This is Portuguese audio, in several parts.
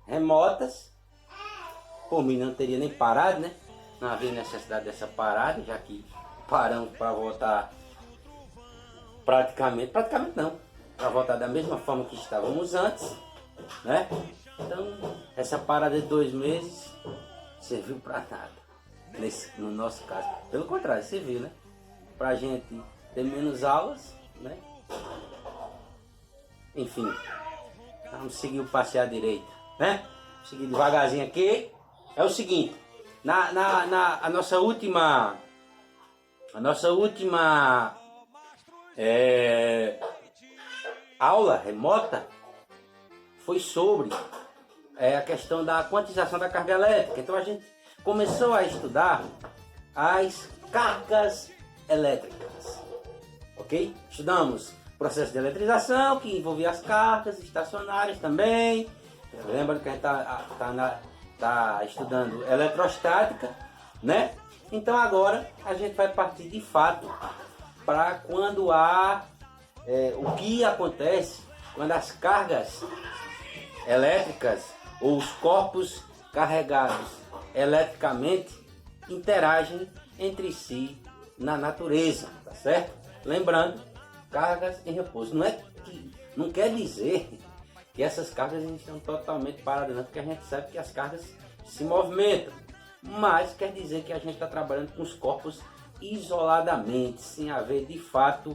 remotas. Por mim não teria nem parado, né? Não havia necessidade dessa parada, já que paramos para voltar praticamente não, para voltar da mesma forma que estávamos antes, né? Então, essa parada de 2 meses serviu para nada, no nosso caso. Pelo contrário, serviu, né? Para a gente ter menos aulas, né? Enfim, vamos seguir o passear direito, né? Seguir devagarzinho aqui. É o seguinte, a nossa última aula remota foi sobre a questão da quantização da carga elétrica. Então a gente começou a estudar as cargas elétricas, ok? Estudamos processo de eletrização, que envolvia as cargas estacionárias também. Lembra que a gente está estudando eletrostática, né? Então agora a gente vai partir de fato para quando o que acontece quando as cargas elétricas ou os corpos carregados eletricamente interagem entre si na natureza, tá certo? Lembrando, cargas em repouso. Não quer dizer que essas cargas estão totalmente paradas, não, porque a gente sabe que as cargas se movimentam, mas quer dizer que a gente está trabalhando com os corpos isoladamente, sem haver de fato,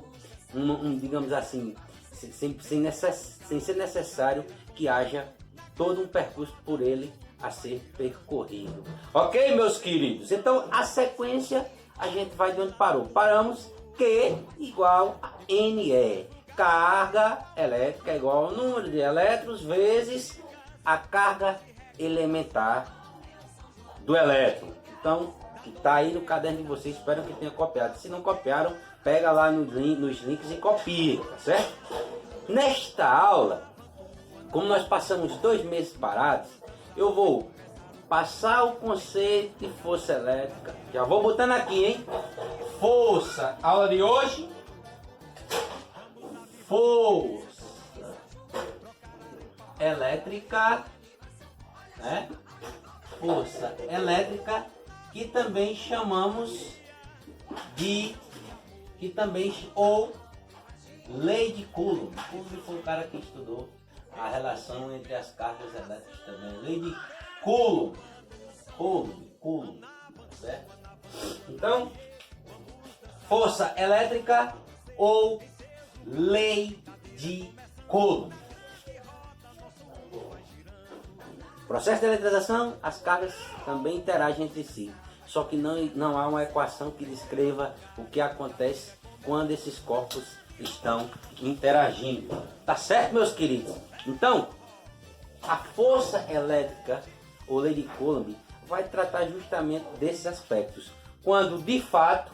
digamos assim, sem ser necessário que haja todo um percurso por ele a ser percorrido. Ok, meus queridos? Então, a sequência, a gente vai de onde parou. Paramos Q igual a NE. Carga elétrica é igual ao número de elétrons vezes a carga elementar do elétron. Então, está aí no caderno de vocês, espero que tenham copiado. Se não copiaram, pega lá nos links e copia, tá certo? Nesta aula, como nós passamos 2 meses parados, eu vou passar o conceito de força elétrica. Já vou botando aqui, hein? Força, aula de hoje. Força elétrica, né? Força elétrica, que também chamamos ou lei de Coulomb. Coulomb foi o cara que estudou a relação entre as cargas elétricas também. Lei de Coulomb. Coulomb, certo? Então, força elétrica ou lei de Coulomb. Processo de eletrização, as cargas também interagem entre si. Só que não há uma equação que descreva o que acontece quando esses corpos estão interagindo. Tá certo, meus queridos? Então, a força elétrica, ou lei de Coulomb, vai tratar justamente desses aspectos. Quando de fato,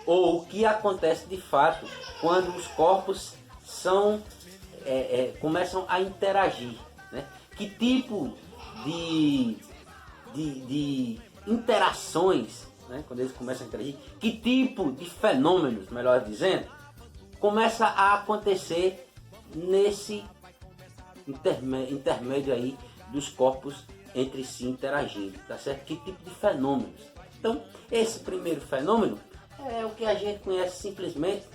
ou o que acontece de fato quando os corpos começam a interagir, né? Que tipo de interações, né? Quando eles começam a interagir, que tipo de fenômenos, melhor dizendo, começa a acontecer nesse intermédio aí dos corpos entre si interagindo, tá certo? Que tipo de fenômenos? Então, esse primeiro fenômeno é o que a gente conhece simplesmente,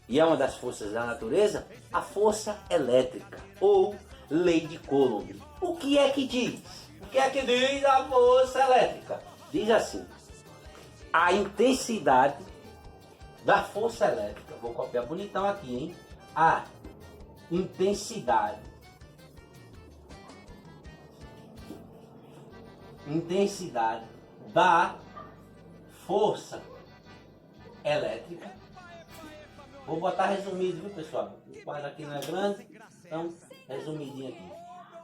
e é uma das forças da natureza, a força elétrica, ou lei de Coulomb. O que é que diz? O que é que diz a força elétrica? Diz assim: a intensidade da força elétrica, vou copiar bonitão aqui, hein? A intensidade da força elétrica. Vou botar resumido, viu, pessoal? O quadro aqui não é grande, então resumidinho aqui.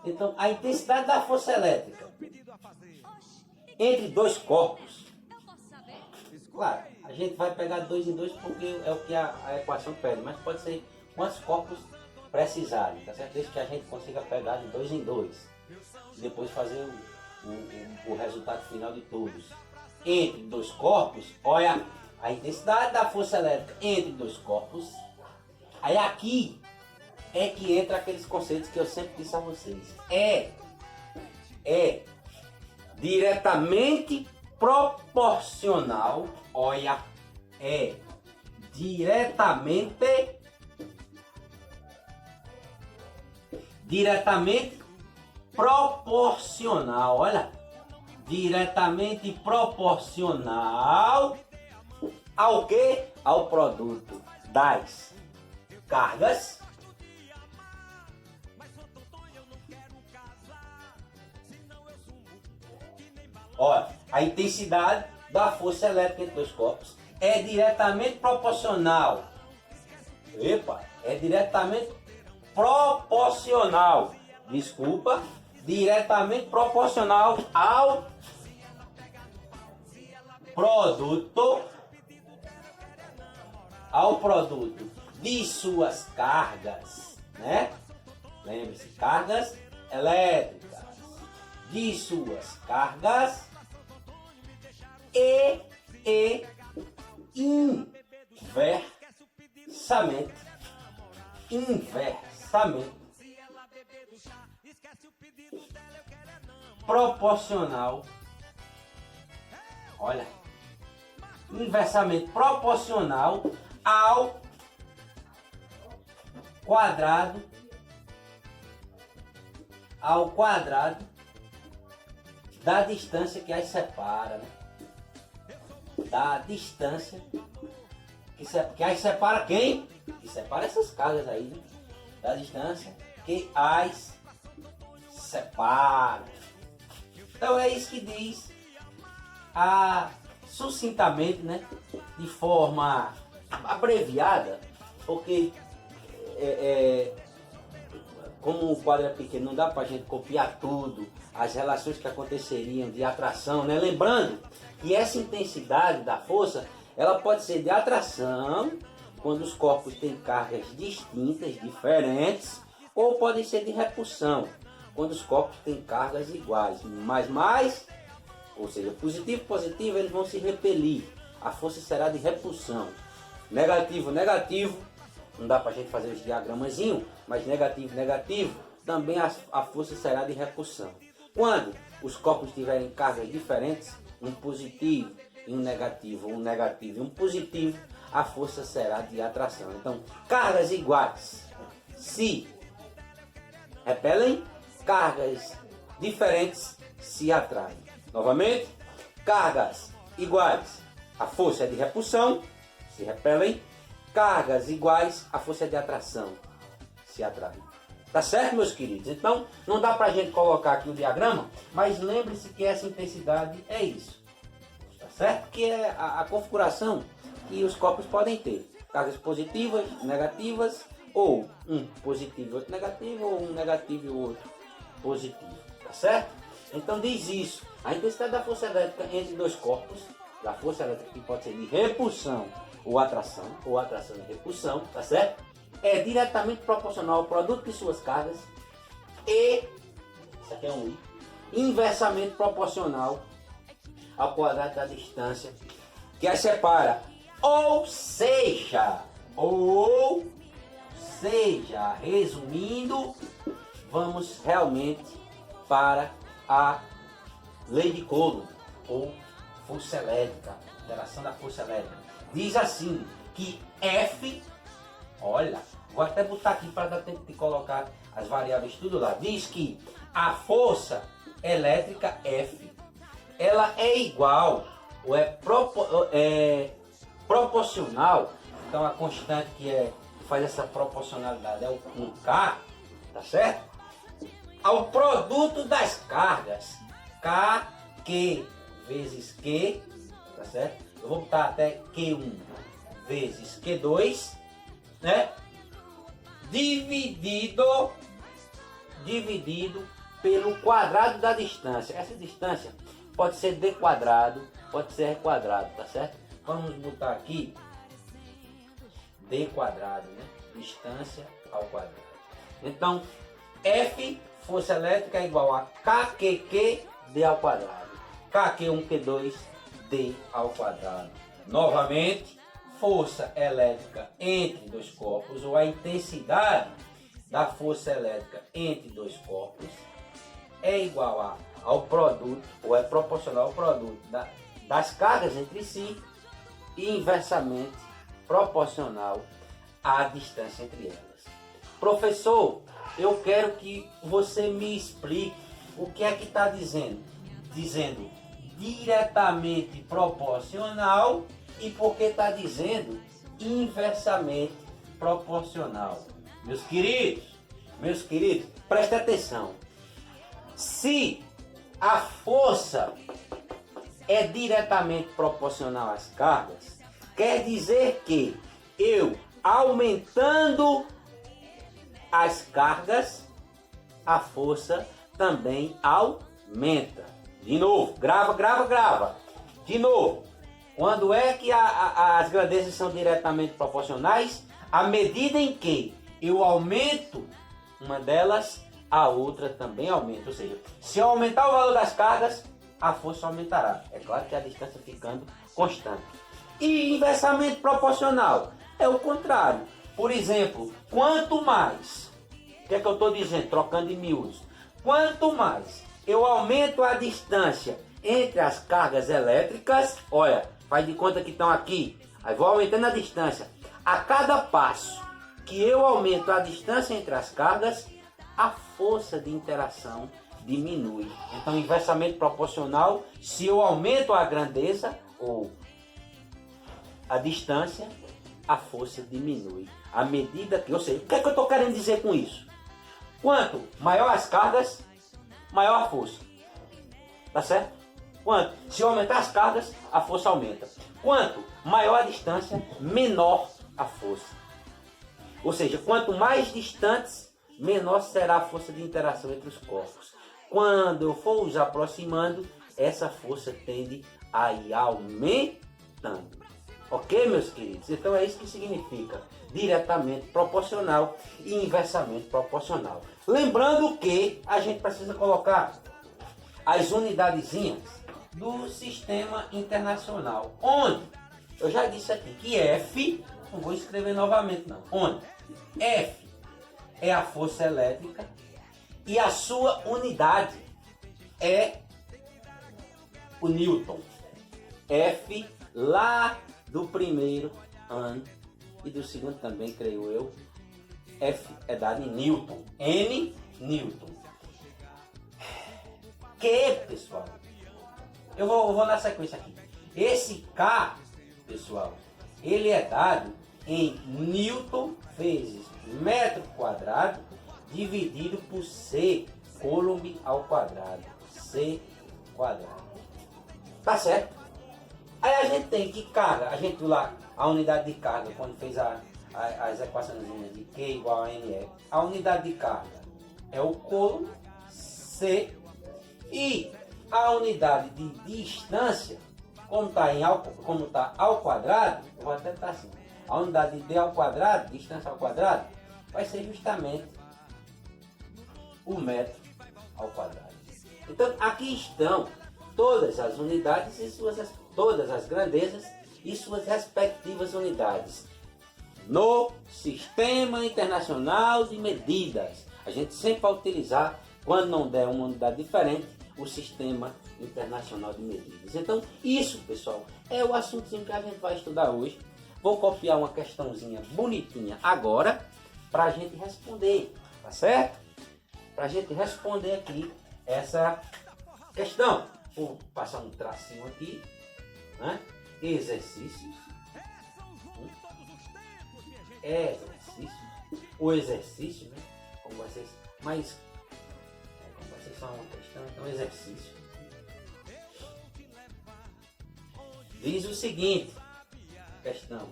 Então, a intensidade da força elétrica entre dois corpos. Claro, a gente vai pegar 2 em 2 porque é o que a equação pede, mas pode ser quantos corpos precisarem, tá certo? Desde que a gente consiga pegar de 2 em 2 e depois fazer o resultado final de todos. Entre dois corpos, olha a intensidade da força elétrica entre dois corpos Aí aqui é que entra aqueles conceitos que eu sempre disse a vocês. É diretamente proporcional, olha, é diretamente proporcional, olha, diretamente proporcional ao que? Ao produto das cargas Olha, a intensidade da força elétrica entre dois corpos é diretamente proporcional. Epa, é diretamente proporcional. Desculpa, diretamente proporcional ao produto de suas cargas, né? Lembre-se, cargas elétricas, de suas cargas e inversamente proporcional, olha, inversamente proporcional ao quadrado da distância que as separa, né? Da distância que as separa quem? Que separa essas cargas aí, né? Da distância que as separa. Então é isso que diz sucintamente, né? De forma abreviada, porque como o quadro é pequeno, não dá para a gente copiar tudo, as relações que aconteceriam de atração, né? Lembrando que essa intensidade da força, ela pode ser de atração, quando os corpos têm cargas distintas, diferentes, ou pode ser de repulsão, quando os corpos têm cargas iguais, mais, ou seja, positivo, positivo, eles vão se repelir, a força será de repulsão, negativo, negativo, não dá para a gente fazer os diagramazinhos, mas negativo, negativo, também a força será de repulsão. Quando os corpos tiverem cargas diferentes, um positivo e um negativo e um positivo, a força será de atração. Então, cargas iguais se repelem, cargas diferentes se atraem. Novamente, cargas iguais, a força é de repulsão, se repelem. Cargas iguais, a força de atração se atrai. Tá certo, meus queridos? Então, não dá pra gente colocar aqui o diagrama, mas lembre-se que essa intensidade é isso. Tá certo? Que é a configuração que os corpos podem ter. Cargas positivas, negativas, ou um positivo e outro negativo, ou um negativo e outro positivo. Tá certo? Então diz isso. A intensidade da força elétrica entre dois corpos, da força elétrica que pode ser de repulsão ou atração e repulsão, tá certo? É diretamente proporcional ao produto de suas cargas e, isso aqui é um I, inversamente proporcional ao quadrado da distância que as separa. Ou seja, resumindo, vamos realmente para a lei de Coulomb, ou força elétrica, interação da força elétrica. Diz assim, que F, olha, vou até botar aqui para dar tempo de colocar as variáveis tudo lá. Diz que a força elétrica F, ela é igual, ou é proporcional, então a constante que faz essa proporcionalidade é o 1K, tá certo? Ao produto das cargas, KQ vezes Q, tá certo? Eu vou botar até Q1 vezes Q2, né? Dividido pelo quadrado da distância. Essa distância pode ser D quadrado, pode ser R quadrado, tá certo? Vamos botar aqui D quadrado, né? Distância ao quadrado. Então, F, força elétrica, é igual a KQQ, D ao quadrado. KQ1, Q2, D ao quadrado. Novamente, força elétrica entre dois corpos, ou a intensidade da força elétrica entre dois corpos, é igual ao produto, ou é proporcional ao produto das cargas entre si, e inversamente proporcional à distância entre elas. Professor, eu quero que você me explique o que é que está dizendo. Dizendo diretamente proporcional e porque está dizendo inversamente proporcional. Meus queridos, preste atenção. Se a força é diretamente proporcional às cargas, quer dizer que eu, aumentando as cargas, a força também aumenta. De novo, grava. De novo, quando é que as grandezas são diretamente proporcionais? À medida em que eu aumento uma delas, a outra também aumenta. Ou seja, se eu aumentar o valor das cargas, a força aumentará. É claro que a distância ficando constante. E inversamente proporcional é o contrário. Por exemplo, quanto mais, o que é que eu estou dizendo, trocando em miúdos? Quanto mais eu aumento a distância entre as cargas elétricas, olha, faz de conta que estão aqui, aí vou aumentando a distância. A cada passo que eu aumento a distância entre as cargas, a força de interação diminui. Então, inversamente proporcional, se eu aumento a grandeza ou a distância, a força diminui. À medida que, ou seja, o que é que eu estou querendo dizer com isso? Quanto maior as cargas, maior a força. Tá certo? Quanto? Se eu aumentar as cargas, a força aumenta. Quanto maior a distância, menor a força. Ou seja, quanto mais distantes, menor será a força de interação entre os corpos. Quando eu for os aproximando, essa força tende a ir aumentando. Ok, meus queridos? Então é isso que significa diretamente proporcional e inversamente proporcional. Lembrando que a gente precisa colocar as unidadezinhas do sistema internacional. Onde? Eu já disse aqui que F, não vou escrever novamente não. Onde? F é a força elétrica e a sua unidade é o Newton. F lá do primeiro ano e do segundo também, creio eu. F é dado em Newton. N, Newton. Q, pessoal. Eu vou na sequência aqui. Esse K, pessoal, ele é dado em Newton vezes metro quadrado dividido por C, Coulomb ao quadrado. C quadrado. Tá certo? Aí a gente tem que carga, a gente lá, a unidade de carga, quando fez as equações de Q igual a NE, a unidade de carga é o Coulomb, C, e a unidade de distância, como está ao quadrado, eu vou até estar assim, a unidade de D ao quadrado, distância ao quadrado, vai ser justamente o metro ao quadrado. Então aqui estão todas as unidades e todas as grandezas e suas respectivas unidades no Sistema Internacional de Medidas. A gente sempre vai utilizar, quando não der uma unidade diferente, o Sistema Internacional de Medidas. Então isso, pessoal, é o assuntozinho que a gente vai estudar hoje. Vou copiar uma questãozinha bonitinha agora para a gente responder, tá certo? Para a gente responder aqui essa questão. Vou passar um tracinho aqui, né? Exercícios. O exercício, né? Como vocês são uma questão, então exercício. Diz o seguinte, questão.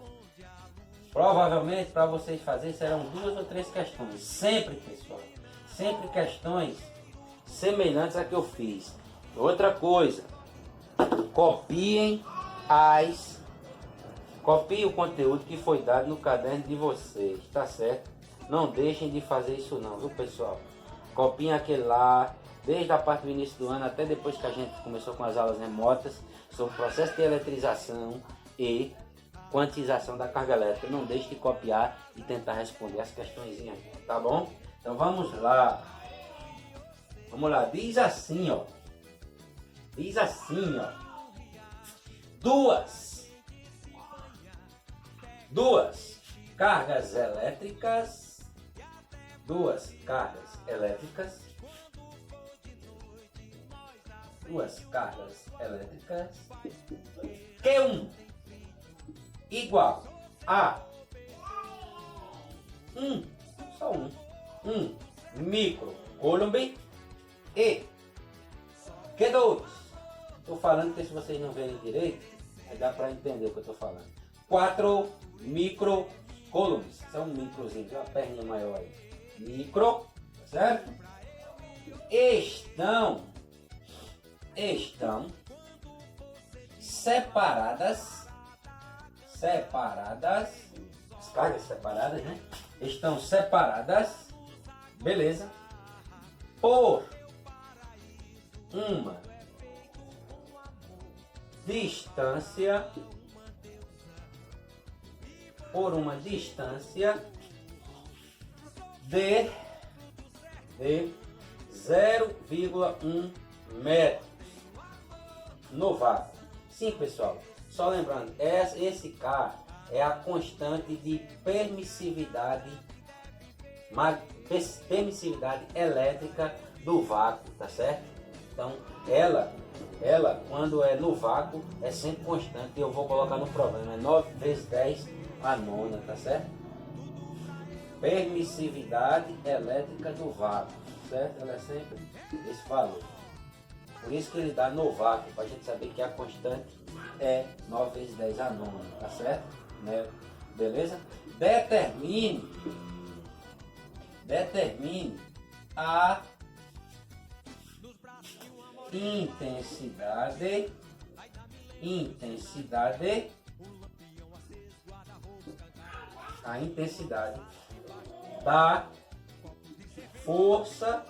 Provavelmente para vocês fazerem serão 2 ou 3 questões. Sempre, pessoal. Sempre questões semelhantes à que eu fiz. Outra coisa. Copiem o conteúdo que foi dado no caderno de vocês. Tá certo? Não deixem de fazer isso não, viu, pessoal? Copiem aquele lá. Desde a parte do início do ano até depois que a gente começou com as aulas remotas sobre o processo de eletrização e quantização da carga elétrica. Não deixe de copiar e tentar responder as questõezinhas, tá bom? Então vamos lá. Vamos lá, diz assim, ó. Diz assim, ó. Duas cargas elétricas. Duas cargas elétricas. Duas cargas elétricas. Q1 igual a só um microcoulomb e Q2. Estou falando que se vocês não verem direito, aí dá para entender o que eu estou falando. 4 microcoulombs. São microzinhos, uma perna maior aí. Micro, certo? Estão separadas, as cargas separadas, né? Estão separadas, beleza? Por uma distância, de 0,1 metro no vácuo. Sim, pessoal, só lembrando, esse K é a constante de permissividade elétrica do vácuo, tá certo? Então, ela quando é no vácuo é sempre constante, e eu vou colocar no problema, é 9 vezes 10 a nona, tá certo? Permissividade elétrica do vácuo, certo? Ela é sempre esse valor. Por isso que ele dá no vácuo, para a gente saber que a constante é 9 vezes 10 a nona, tá certo? Né? Beleza? Determine a intensidade da força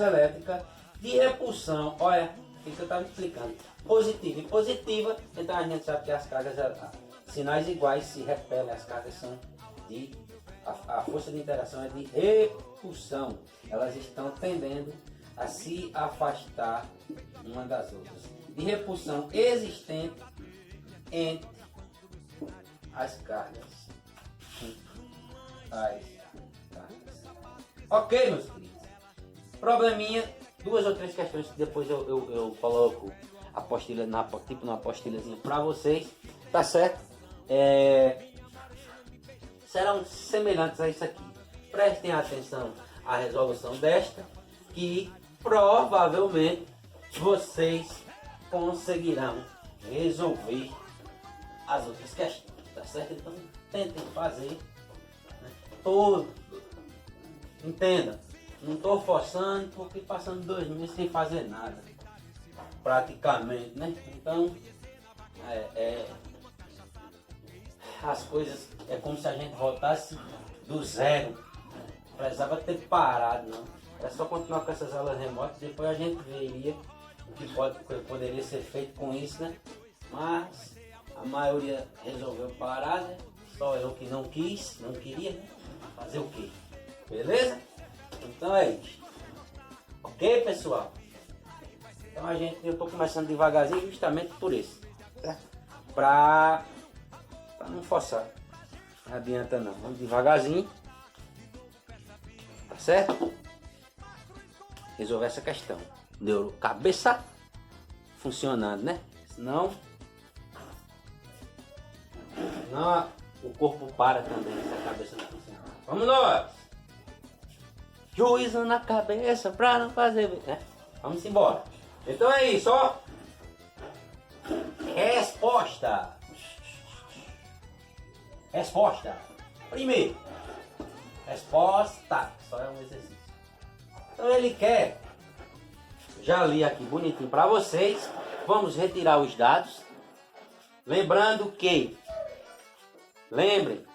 elétrica de repulsão. Olha o que eu estava explicando, positiva e positiva. Então a gente sabe que as cargas, sinais iguais se repelem, as cargas são de a força de interação é de repulsão, elas estão tendendo a se afastar uma das outras, de repulsão existente entre as cargas. Ok, meus queridos. Probleminha, 2 ou 3 questões que depois eu coloco a apostila tipo na apostilazinha para vocês, tá certo? Serão semelhantes a isso aqui. Prestem atenção à resolução desta, que provavelmente vocês conseguirão resolver as outras questões, tá certo? Então tentem fazer, né, todo. Entenda, não estou forçando, porque passando 2 meses sem fazer nada, praticamente, né? Então as coisas é como se a gente voltasse do zero. Não precisava ter parado, não. É só continuar com essas aulas remotas, depois a gente veria o que poderia ser feito com isso, né? Mas a maioria resolveu parar, né? Só eu que não queria, né? Fazer o quê? Beleza? Então é isso. Ok, pessoal? Então eu estou começando devagarzinho justamente por isso, certo? Pra não forçar. Não adianta não. Vamos devagarzinho. Tá certo? Resolver essa questão. Deu cabeça funcionando, né? Senão o corpo para também se a cabeça não funcionar. Vamos nós! Juízo na cabeça pra não fazer... né? Vamos embora. Então é isso, ó. Resposta. Primeiro. Resposta. Só é um exercício. Então ele quer... Já li aqui bonitinho para vocês. Vamos retirar os dados. Lembrando que... Lembrem,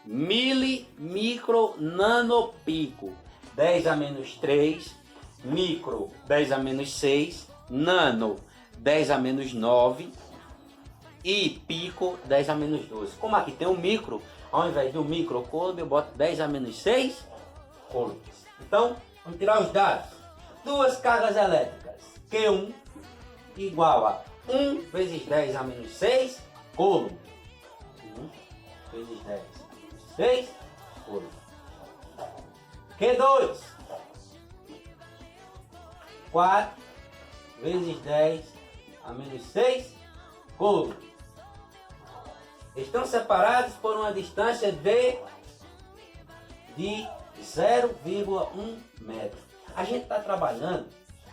micro, nanopico. 10 a menos 3 micro 10 a menos 6, nano 10 a menos 9 e pico 10 a menos 12. Como aqui tem um micro, ao invés do micro coulomb, eu boto 10 a menos 6 coulombs. Então, vamos tirar os dados. Duas cargas elétricas, Q1 igual a 1 vezes 10 a menos 6 coulomb. 1 vezes 10 a menos 6 coulomb. Q2, 4 vezes 10 a menos 6 coulomb. Estão separados por uma distância de 0,1 metro. A gente está trabalhando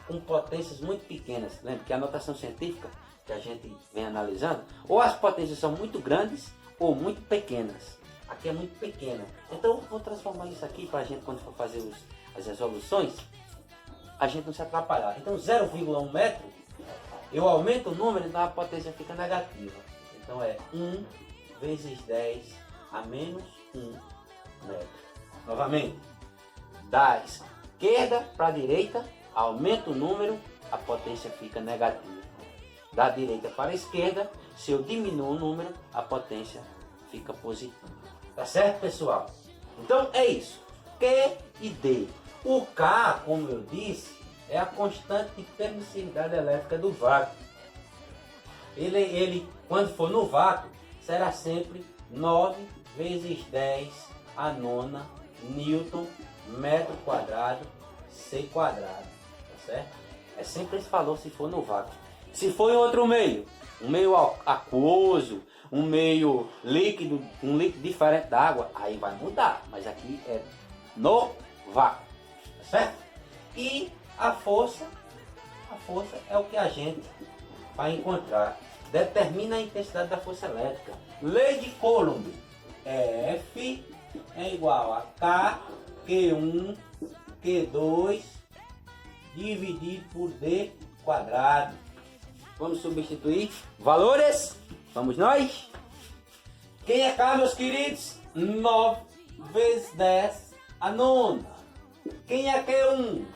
com potências muito pequenas. Lembra que a notação científica que a gente vem analisando, ou as potências são muito grandes ou muito pequenas. Aqui é muito pequena. Então eu vou transformar isso aqui para a gente, quando for fazer as resoluções, a gente não se atrapalhar. Então 0,1 metro, eu aumento o número, então a potência fica negativa. Então é 1 vezes 10 a menos 1 metro. Novamente, da esquerda para a direita, aumenta o número, a potência fica negativa. Da direita para a esquerda, se eu diminuo o número, a potência fica positiva. Tá certo, pessoal? Então é isso. Q e D. O K, como eu disse, é a constante de permissividade elétrica do vácuo. Ele, quando for no vácuo, será sempre 9 vezes 10 a nona Newton metro quadrado C quadrado. Tá certo? É sempre esse valor se for no vácuo. Se for em outro meio, um meio aquoso, um meio líquido, um líquido diferente da água, aí vai mudar. Mas aqui é no vácuo. Tá certo? E a força é o que a gente vai encontrar. Determina a intensidade da força elétrica. Lei de Coulomb. F é igual a K, Q1, Q2, dividido por D quadrado. Vamos substituir valores. Vamos nós. Quem é K, meus queridos? 9 vezes 10 a nona. Quem é Q1?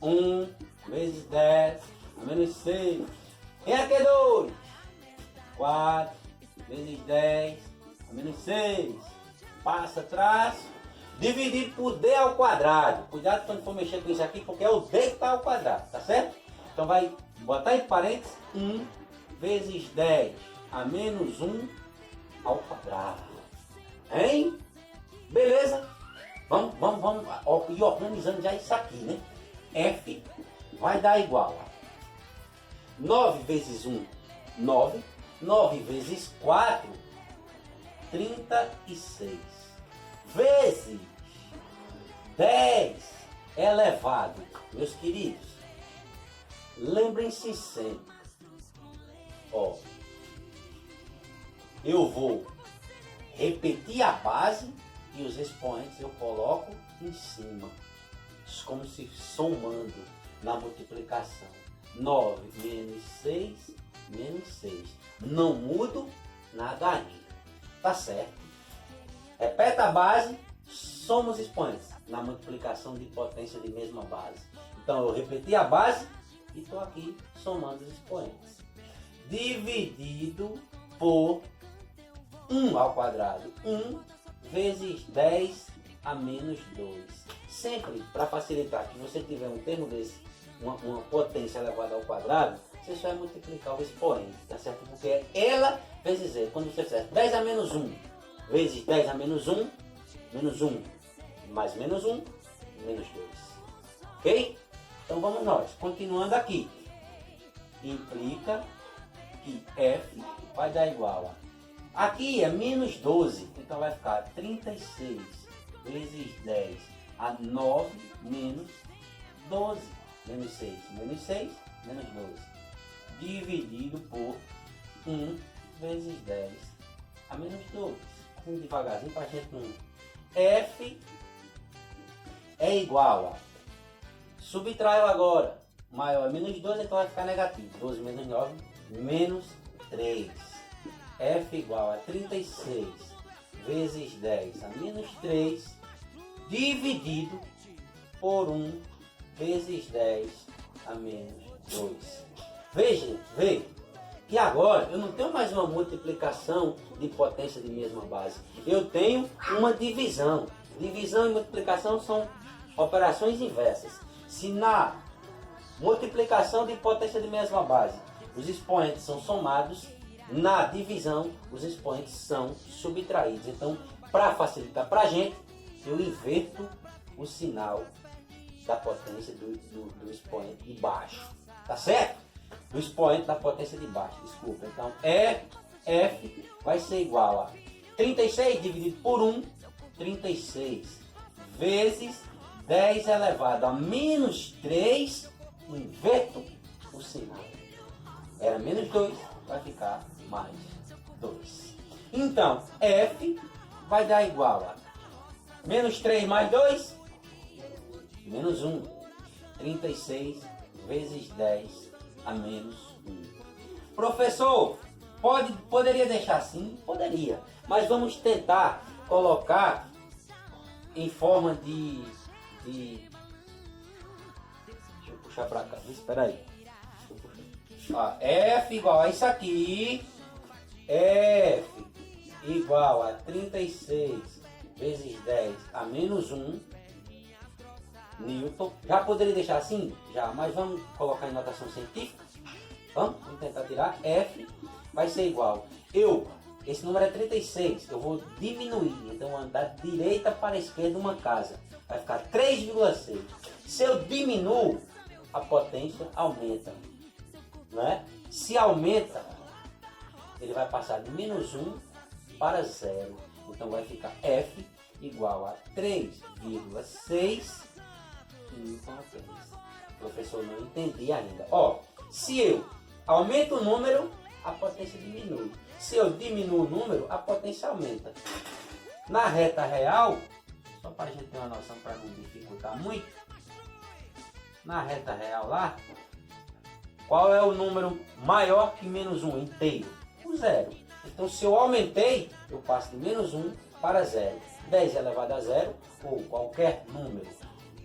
1 vezes 10 a menos 6. Quem é Q2? 4 vezes 10 a menos 6. Passa atrás. Dividido por D ao quadrado. Cuidado quando for mexer com isso aqui, porque é o D que está ao quadrado, tá certo? Então vai botar em parênteses 1 vezes 10 a menos 1 ao quadrado. Hein? Beleza? Vamos ir organizando já isso aqui, né? F vai dar igual a 9 vezes 1, 9. 9 vezes 4, 36. Vezes 10 elevado. Meus queridos, lembrem-se sempre. Ó, eu vou repetir a base e os expoentes eu coloco em cima, como se somando na multiplicação. 9 menos 6, menos 6. Não mudo nada ainda. Tá certo? Repete a base, soma os expoentes na multiplicação de potência de mesma base. Então eu repeti a base e estou aqui somando os expoentes. Dividido por 1 ao quadrado. 1 vezes 10 a menos 2. Sempre, para facilitar, que você tiver um termo desse, uma potência elevada ao quadrado, você só vai multiplicar o expoente, tá certo? Porque ela vezes E. Quando você fizer 10 a menos 1 vezes 10 a menos 1, menos 1 mais menos 1, menos 2. Ok? Então vamos nós. Continuando aqui. Implica que F vai dar igual a... Aqui é menos 12, então vai ficar 36 vezes 10 a 9 menos 12. Menos 6, menos 6, menos 12. Dividido por 1 vezes 10 a menos 12. Assim devagarzinho para a gente não... F é igual a... Subtraiu agora. Maior é menos 12, então vai ficar negativo. 12 menos 9, menos 3. F igual a 36 vezes 10 a menos 3, dividido por 1 vezes 10 a menos 2. Veja, vê. E agora eu não tenho mais uma multiplicação de potência de mesma base. Eu tenho uma divisão. Divisão e multiplicação são operações inversas. Se na multiplicação de potência de mesma base os expoentes são somados, na divisão os expoentes são subtraídos. Então, para facilitar para a gente, eu inverto o sinal da potência do expoente de baixo. Tá certo? Do expoente da potência de baixo, desculpa. Então, F vai ser igual a 36 dividido por 1, 36, vezes 10 elevado a menos 3, inverto o sinal. Era menos 2, vai ficar mais 2. Então, F vai dar igual a menos 3 mais 2, menos 1. 36 vezes 10 a menos 1. Professor, poderia deixar assim? Poderia. Mas vamos tentar colocar em forma de... Deixa eu puxar para cá. Espera aí. F igual a isso aqui. F igual a 36 vezes 10 a menos 1 Newton. Já poderia deixar assim? Já, mas vamos colocar em notação científica. Vamos tentar tirar. F vai ser igual. Esse número é 36. Eu vou diminuir. Então vou andar de direita para a esquerda uma casa. Vai ficar 3,6. Se eu diminuo, a potência aumenta. Não é? Se aumenta, ele vai passar de menos 1 para 0. Então vai ficar F igual a 3,6 Newton. O professor não entendia ainda. Se eu aumento o número, a potência diminui. Se eu diminuo o número, a potência aumenta. Na reta real, só para a gente ter uma noção para não dificultar muito, na reta real lá, qual é o número maior que menos 1 inteiro? O 0. Então se eu aumentei, eu passo de menos 1 para 0. 10 elevado a 0, ou qualquer número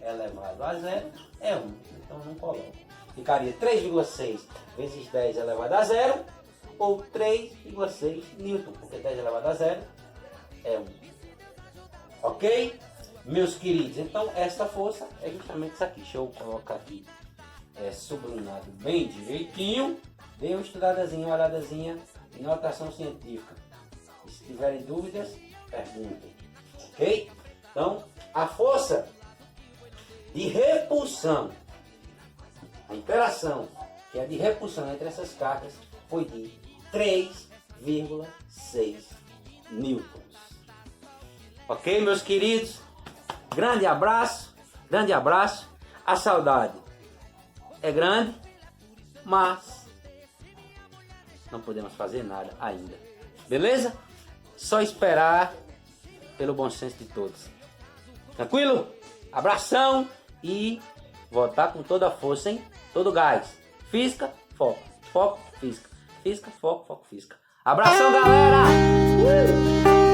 elevado a 0, é 1. Então não coloco. Ficaria 3,6 vezes 10 elevado a 0, ou 3,6 Newton, porque 10 elevado a 0 é 1. Ok? Meus queridos, então esta força é justamente isso aqui. Deixa eu colocar aqui sublinhado bem direitinho. Dê uma estudadazinha, uma olhadazinha em notação científica. E se tiverem dúvidas, perguntem. Ok? Então, a força de repulsão, a interação que é de repulsão entre essas cargas, foi de 3,6 newtons. Ok, meus queridos? Grande abraço, grande abraço. A saudade é grande, mas não podemos fazer nada ainda. Beleza? Só esperar pelo bom senso de todos. Tranquilo? Abração e voltar com toda a força, hein? Todo gás. Física, foco. Foco, física. Física, foco, foco, física. Abração, galera!